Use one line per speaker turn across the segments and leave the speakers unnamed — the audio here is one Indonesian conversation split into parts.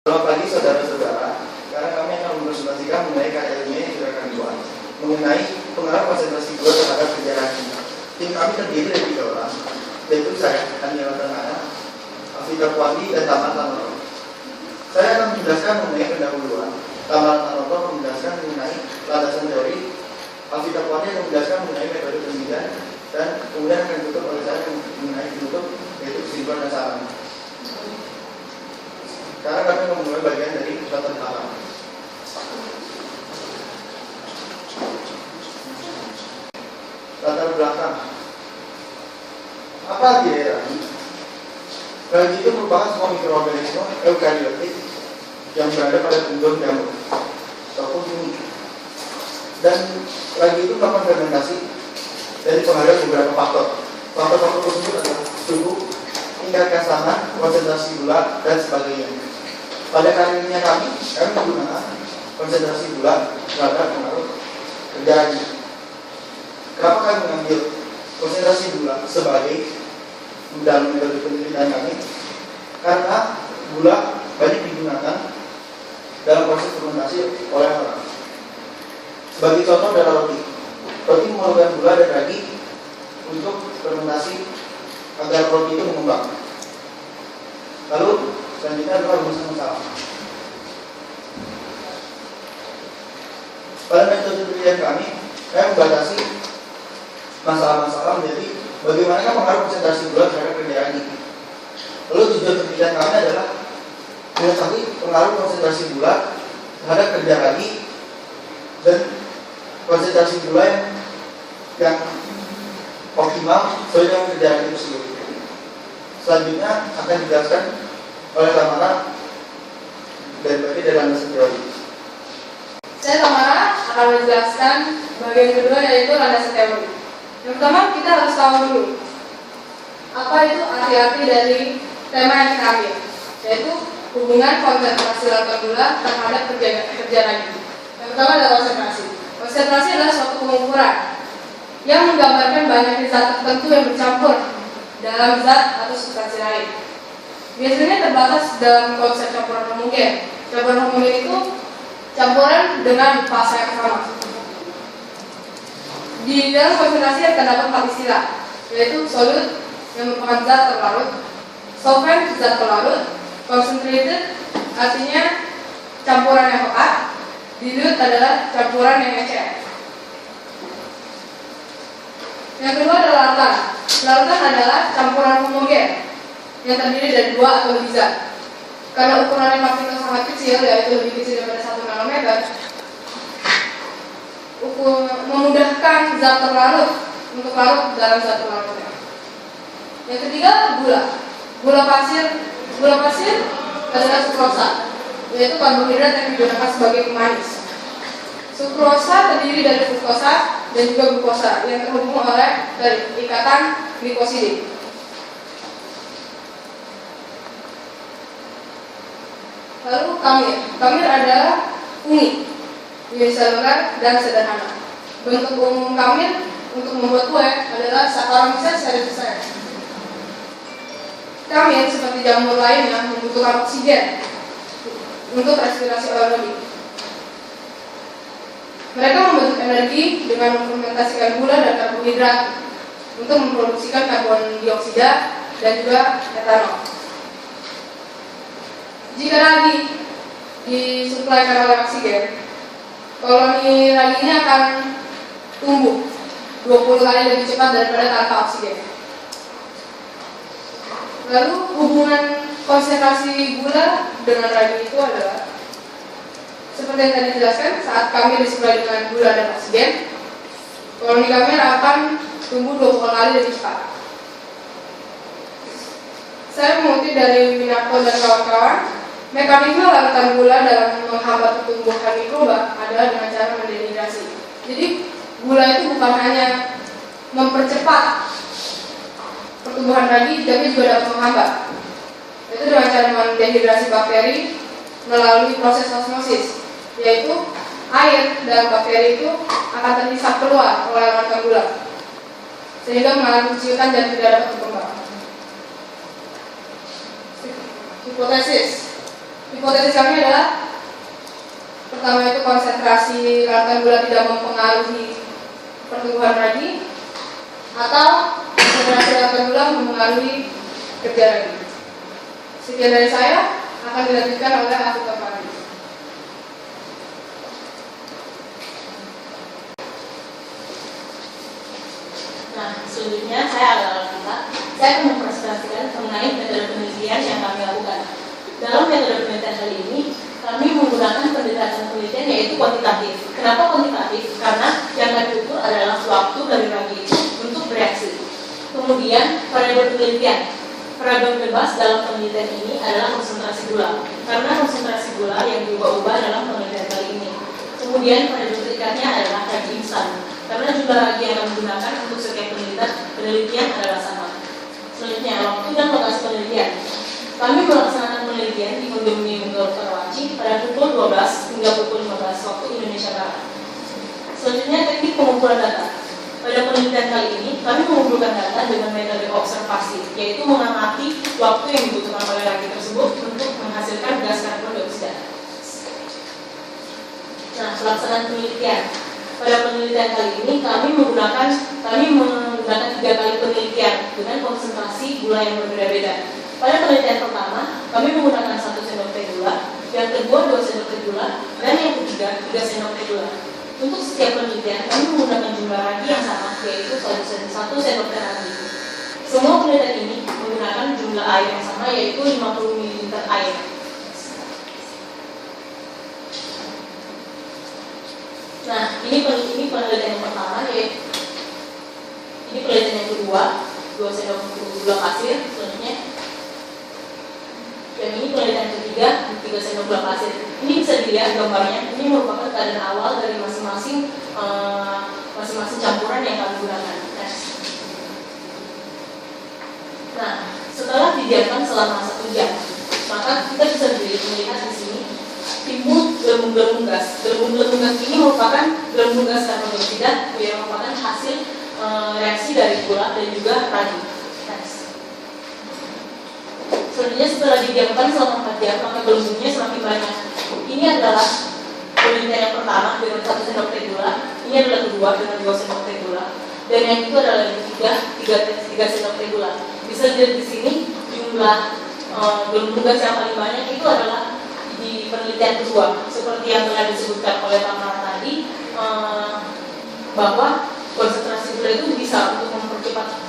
Selamat pagi saudara-saudara, karena kami akan mempresentasikan mengenai karya ilmiah yang sudah kami buat mengenai pengaruh konsentrasi gula terhadap kerja ragi. Tim kami terdiri dari 3 orang, yaitu saya, Daniel Tengana, Afida Puandi, dan Tamar Tanoto. Saya akan menjelaskan mengenai pendahuluan, Tamar Tanoto menjelaskan mengenai landasan teori, Afida Puandi akan menjelaskan mengenai metode penelitian, dan kemudian akan ditutup oleh saya mengenai penutup, yaitu kesimpulan dan saran. Sekarang kami memulai bagian dari latar belakang. Latar belakang. Apa arti ragi? Ragi itu merupakan sebuah mikroorganisme eukariotik yang berada pada bentuk jamur ataupun bumi. Dan ragi itu melakukan fermentasi dari pengaruh beberapa faktor. Faktor-faktor tersebut adalah suhu, tingkat keasaman, konsentrasi gula, dan sebagainya. Pada kali ini kami menggunakan konsentrasi gula terhadap pengaruh kerja ragi. Kenapa kami mengambil konsentrasi gula sebagai dalam metode penelitian kami? Karena gula banyak digunakan dalam proses fermentasi oleh orang. Sebagai contoh adalah roti. Roti memerlukan gula dan ragi untuk fermentasi agar roti itu mengembang. Lalu selanjutnya adalah rumusan masalah. Pada metode penelitian kami membatasi masalah-masalah menjadi bagaimana pengaruh konsentrasi gula terhadap kerja ragi. Lalu tujuan penelitian kami adalah mengetahui pengaruh konsentrasi gula terhadap kerja ragi dan konsentrasi gula yang optimal sesuai dengan kerja ragi tersebut. Selanjutnya akan dijelaskan oleh Tamara dari bagian dari landasan teori.
Saya Tamara akan menjelaskan bagian kedua, yaitu landasan teori. Yang pertama, kita harus tahu dulu apa itu arti-arti dari tema yang kita ambil, yaitu hubungan konsentrasi lambda gula terhadap kerja ragi. Yang pertama adalah konsentrasi. Konsentrasi adalah suatu pengukuran yang menggambarkan banyaknya zat tertentu yang bercampur dalam zat atau substansi lain. Biasanya terbatas dalam konsep campuran homogen. Campuran homogen itu campuran dengan fase yang sama. Di dalam konsentrasi terdapat 4 istilah, yaitu solid yang merupakan zat terlarut, solvent zat pelarut, concentrated artinya campuran yang pekat, dilute adalah campuran yang encer. Yang kedua adalah larutan. Larutan adalah campuran homogen yang terdiri dari 2 atau lebih zat. Karena ukurannya maksimum sangat kecil, yaitu lebih kecil daripada 1 nanometer, memudahkan zat terlarut untuk larut dalam zat pelarutnya. Yang ketiga, gula. Gula pasir adalah sukrosa, yaitu karbohidrat yang digunakan sebagai pemanis. Sukrosa terdiri dari fruktosa dan juga glukosa yang terhubung oleh ikatan glikosida. Lalu kamir adalah uni, uniseluler dan sederhana. Bentuk umum kamir untuk membuat kue adalah Saccharomyces cerevisiae. Kamir seperti jamur lainnya membutuhkan oksigen untuk respirasi aerobik. Mereka membentuk energi dengan memfermentasikan gula dan karbohidrat untuk memproduksikan karbon dioksida dan juga etanol. Jika ragi disuplaikan oleh oksigen, koloni ragi ini akan tumbuh 20 kali lebih cepat daripada tanpa oksigen. Lalu hubungan konsentrasi gula dengan ragi itu adalah seperti yang tadi dijelaskan, saat kamir disuplai dengan gula dan oksigen, koloni kamir akan tumbuh 20 kali lebih cepat. Saya mengutip dari Winarko dan kawan-kawan, mekanisme larutan gula dalam menghambat pertumbuhan mikroba adalah dengan cara mendehidrasi. Jadi gula itu bukan hanya mempercepat pertumbuhan ragi, tapi juga dapat menghambat. Itu dengan cara mendehidrasi bakteri melalui proses osmosis, yaitu air dalam bakteri itu akan terhisap keluar oleh larutan gula, sehingga mengalami kesulitan dan tidak dapat berkembang. Hipotesis. Hipotesis kami adalah pertama itu konsentrasi kandungan gula tidak mempengaruhi pertumbuhan ragi, atau konsentrasi kandungan gula mempengaruhi kerja ragi. Sekian dari saya, akan dilanjutkan oleh Afiq Fahri.
Nah, selanjutnya saya adalah kita. Saya akan mempresentasikan mengenai metode penelitian yang kami lakukan. Dalam metode penelitian kali ini, kami menggunakan pendekatan penelitian yaitu kuantitatif. Kenapa kuantitatif? Karena yang kami ukur adalah waktu dari ragi untuk bereaksi. Kemudian variabel penelitian. Variabel bebas dalam penelitian ini adalah konsentrasi gula. Karena konsentrasi gula yang diubah-ubah dalam penelitian kali ini. Kemudian variabel terikannya adalah ragi instan. Karena jumlah ragi yang kami gunakan untuk setiap penelitian adalah sama. Selanjutnya, waktu dan lokasi penelitian. Kami melaksanakan penelitian di kondominium Golf Karawaci pada pukul 12 hingga pukul 15 waktu Indonesia Barat. Selanjutnya, teknik pengumpulan data. Pada penelitian kali ini, kami mengumpulkan data dengan metode observasi, yaitu mengamati waktu yang dibutuhkan oleh ragi tersebut untuk menghasilkan gas karbon dioksida. Nah, pelaksanaan penelitian. Pada penelitian kali ini, kami menggunakan 3 kali penelitian dengan konsentrasi gula yang berbeda-beda. Pada penelitian pertama, kami menggunakan 1 sendok teh gula, yang kedua 2 sendok teh gula, dan yang ketiga 3 sendok teh gula. Untuk setiap penelitian, kami menggunakan jumlah ragi yang sama, yaitu 1 sendok teh ragi. Semua penelitian ini menggunakan jumlah air yang sama, yaitu 50 ml air. Nah, ini penelitian yang pertama, yaitu ini penelitian yang kedua, 2 sendok gula pasir, selanjutnya. Yang ini penelitian ketiga, 3 sendok gula pasir. Ini bisa dilihat gambarnya. Ini merupakan keadaan awal dari masing-masing campuran yang kami gunakan. Nah, setelah didiamkan selama 1 jam, maka kita bisa melihat di sini timbul gelembung-gelembung gas. Gelembung-gelembung gas ini merupakan gelembung gas karbon dioksida yang merupakan hasil reaksi dari gula dan juga ragi. Selanjutnya, setelah didiamkan selama 4 jam, maka gelembungnya semakin banyak. Ini adalah penelitian yang pertama dengan 1 sendok teh gula. Ini adalah kedua dengan 2 sendok teh gula. Dan yang itu adalah yang ketiga 3 sendok teh gula. Bisa dilihat di sini jumlah gelembung gas yang paling banyak itu adalah di penelitian kedua. Seperti yang telah disebutkan oleh Pak Mara tadi, bahwa konsentrasi gula itu bisa untuk mempercepat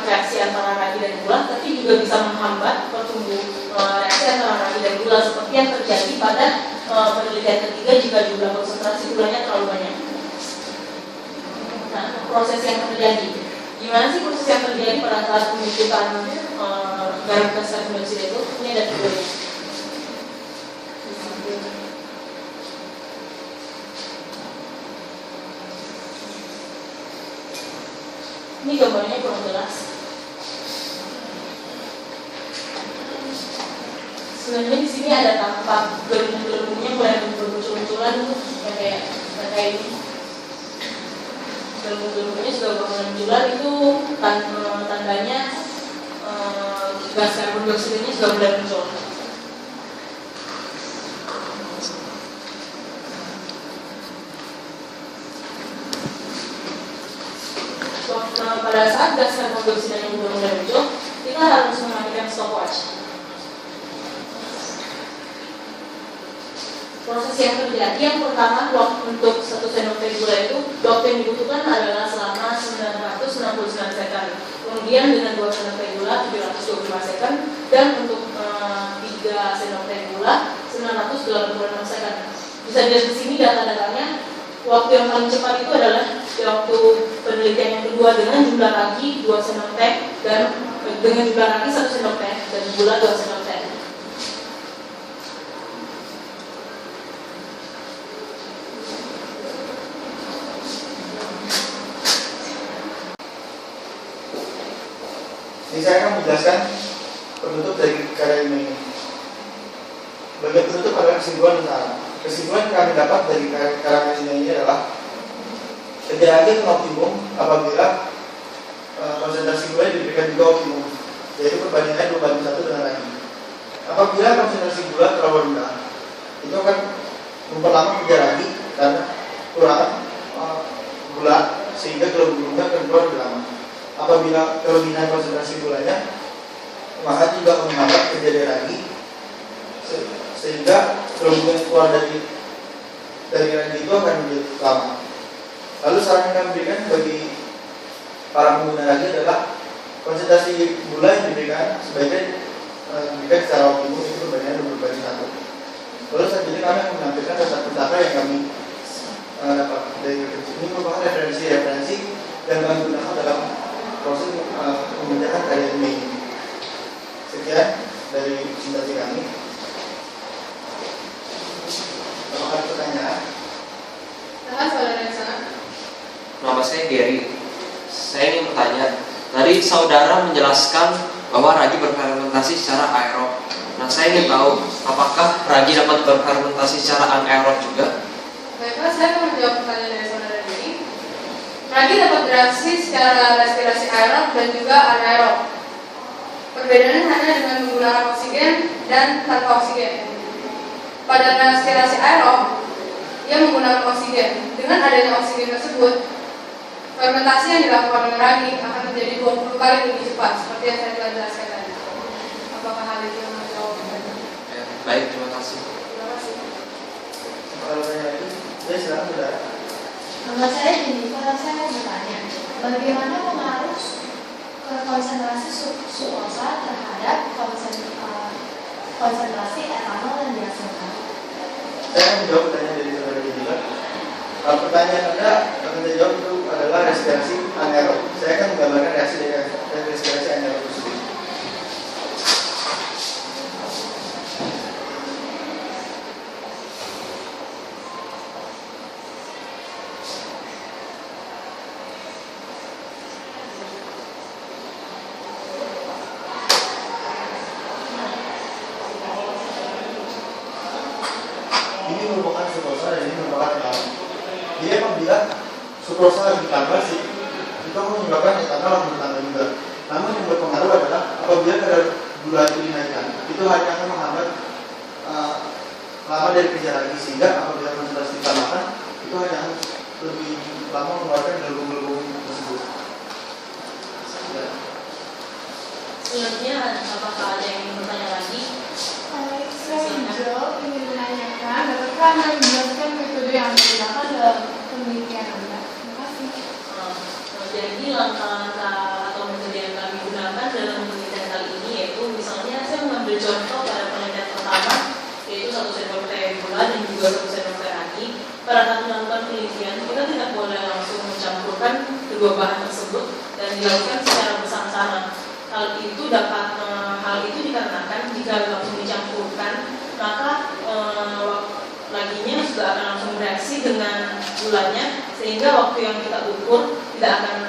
reaksi antara ragi dan gula, tapi juga bisa menghambat reaksi antara ragi dan gula seperti yang terjadi pada penelitian ketiga jika jumlah konsentrasi gulanya terlalu banyak. Nah, proses yang terjadi. Gimana sih proses yang terjadi pada saat pembentukan garam gas karbon dioksida itu? Ini ada videonya. Ini gambarnya kurang jelas. Sebenarnya di sini ada tampak gelembung-gelembungnya mulai bermuncul-munculan yang kayak ini. Gelembung-gelembungnya sudah mulai munculan, itu tandanya gas karbon dioksidanya sudah mulai muncul. Pada saat gas karbon dioksida yang sudah mulai muncul, kita harus mematikan stopwatch. Proses yang terjadi yang pertama, untuk 1 sendok teh gula itu waktu yang dibutuhkan adalah selama 969 second. Kemudian dengan 2 sendok teh gula 725 second, dan untuk 3 sendok teh gula 986 second. Bisa dilihat di sini data-datanya. Waktu yang paling cepat itu adalah waktu penelitian yang kedua dengan jumlah ragi 2 sendok teh dan dengan jumlah ragi 1 sendok teh dan gula 2 sendok teh.
Ini saya akan menjelaskan penutup dari karya ini. Bagian penutup adalah kesimpulan utama. Kesimpulan yang kami dapat dari karya ini adalah kerja ragi itu optimum apabila konsentrasi gula diberikan juga optimum, yaitu perbandingan 2:1 dengan ragi. apabila konsentrasi gula terlalu rendah, itu akan memperlama kerja ragi karena kekurangan gula, sehingga gelembung-gelembungnya akan keluar lebih lama. Apabila kelebihan konsentrasi gulanya, maka juga menghambat kerja ragi, sehingga gelembung yang keluar dari ragi itu akan menjadi lama. Lalu saran yang kami berikan bagi para pengguna ragi adalah konsentrasi gula yang diberikan sebaiknya diberikan secara optimum, itu perbandingan 2:1. Lalu selanjutnya kami akan menampilkan data-data yang kami dapat dari referensi. Ini merupakan referensi yang kami gunakan dalam proses mengerjakan karya ini. Sekian dari presentasi kami. Apakah ada pertanyaan?
Silakan saudara yang sana.
Nama saya Gary. Saya ingin bertanya. Tadi saudara menjelaskan bahwa ragi berfermentasi secara aerob. Nah, saya ingin tahu apakah ragi dapat berfermentasi secara anaerob juga?
Baiklah, saya akan menjawab pertanyaan dari saudara ini. Ragi dapat bereaksi secara respirasi aerob dan juga anaerob. Perbedaannya hanya dengan menggunakan oksigen dan tanpa oksigen. Pada respirasi aerob, ia menggunakan oksigen. Dengan adanya oksigen tersebut, fermentasi yang dilakukan dengan ragi akan menjadi 20 kali lebih cepat, seperti yang saya telah jelaskan tadi. Apakah hal itu yang menjawab pertanyaan?
Ya, baik, terima kasih.
Terima kasih.
Kalau saya lagi, ya silakan saudara.
Nama saya Jennifer, saya mau bertanya, bagaimana pengaruh ke konsentrasi sukrosa terhadap konsentrasi etanol yang dihasilkan?
Saya akan menjawab pertanyaan dari saudara Jennifer. Pertanyaan Anda akan saya jawab itu adalah respirasi anaerob. Saya akan menggambarkan reaksi dari respirasi anaerob tersebut. Ini merupakan sukrosa dan ini merupakan etanol. Jadi apabila sukrosa ditambah sih, itu menyebabkan etanol akan bertambah juga. Namun yang berpengaruh adalah apabila kadar gula itu dinaikkan, itu hanya akan menghambat lama dari kerja ragi, sehingga apabila konsentrasi ditambahkan, itu hanya akan lebih lama mengeluarkan gelembung-gelembung tersebut. Ya.
Selanjutnya, apakah ada yang ingin bertanya lagi?
Saya ingin menanyakan, dapatkah Anda menjelaskan metode yang Anda gunakan dalam penelitian Anda? Terima kasih.
Jadi langkah-langkah atau metode yang kami gunakan dalam penelitian kali ini yaitu misalnya saya mengambil contoh pada penelitian pertama, yaitu 1 sendok teh gula dan juga 1 sendok teh ragi. Pada saat melakukan penelitian, kita tidak boleh langsung mencampurkan kedua bahan tersebut dan dilakukan secara bersama-sama. Hal itu dikarenakan jika langsung dicampurkan, maka laginya sudah akan langsung bereaksi dengan gulanya, sehingga waktu yang kita ukur tidak akan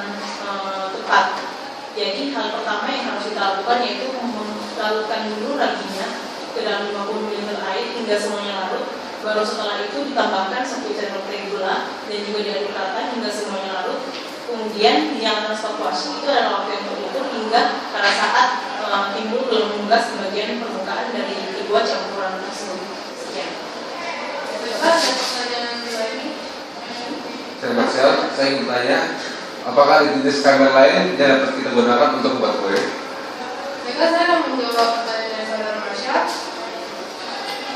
tepat. Jadi hal pertama yang harus kita lakukan yaitu melarutkan dulu raginya ke dalam 50 ml air hingga semuanya larut. Baru setelah itu ditambahkan 1 sendok teh gula dan juga diaduk rata hingga semuanya larut. Kemudian dinyalakan stop wash. Itu adalah waktu yang terukur hingga pada saat timbul gelembung gas di bagian permukaan dari kedua campuran tersebut. Sekian.
Baiklah, ada pertanyaan lagi?
Saya Marcel, saya ingin bertanya, apakah ada jenis kamera lain yang dapat kita gunakan untuk membuat kue?
Baiklah, saya akan menjawab pertanyaan dari saudara Marsha.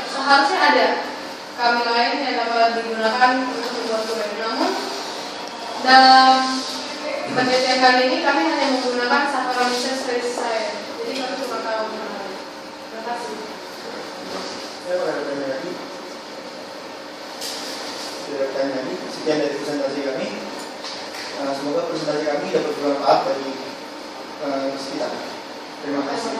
Seharusnya ada kami lain yang dapat digunakan untuk membuat kue. Namun dalam penelitian kali ini kami hanya menggunakan Saccharomyces cerevisiae. Jadi kami cuma tahu. Terima kasih.
Saya mau ada tanya lagi. Tidak bertanya lagi. Sekian dari presentasi kami. Semoga presentasi kami dapat bermanfaat bagi kita. Terima kasih.